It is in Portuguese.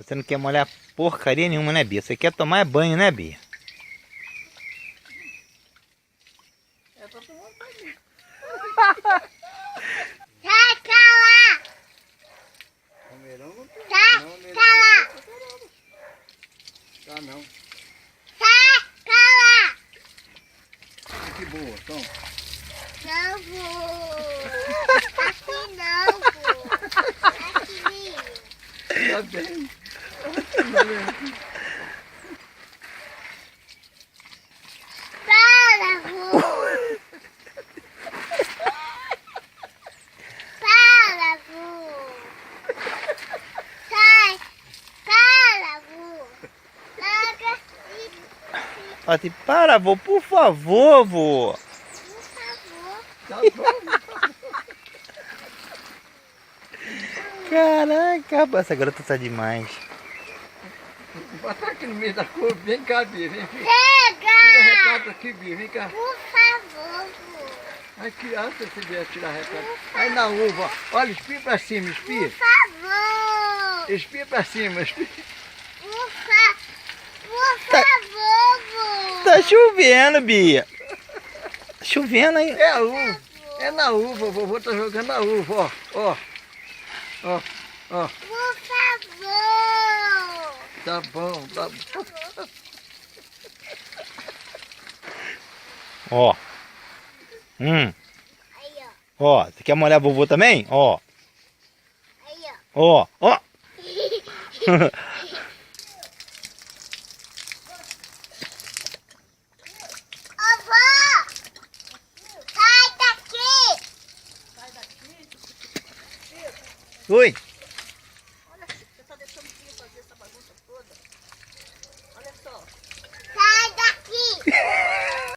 Você não quer molhar porcaria nenhuma, né, Bia? Você quer tomar banho, né, Bia? É pra tomar banho. Sai, cala! Comerão não tem. Sai, Não, cala! Tá não. Sai, cala! Que boa, toma. Não vou. Aqui não vou. Aqui. Tá bem. Para, vô. Para, vô. Sai. Para, vô. Larga e... Ó, para, vô, por favor, vô. Por favor. Tá bom. Caraca, rapaz, essa garota tá demais. Botar aqui no meio da curva. Vem cá, Bia. Vem aqui. Tira Chega! retrato aqui, Bia. Vem cá. Por favor, vô. Aqui, antes você vier tirar retrato. Aí na uva, ó. Olha, espia pra cima, Por espia. favor. Espia pra cima, espia. Por favor, vô. Tá chovendo, Bia. Tá chovendo aí. É a uva. É na uva, o vovô tá jogando na uva, ó. Ó. Ó. Ó. Por favor. Tá bom, tá bom. Ó. Aí, ó. Ó, você quer molhar a vovô também? Ó. Aí, ó. Ó. Avó! Sai daqui! Oi.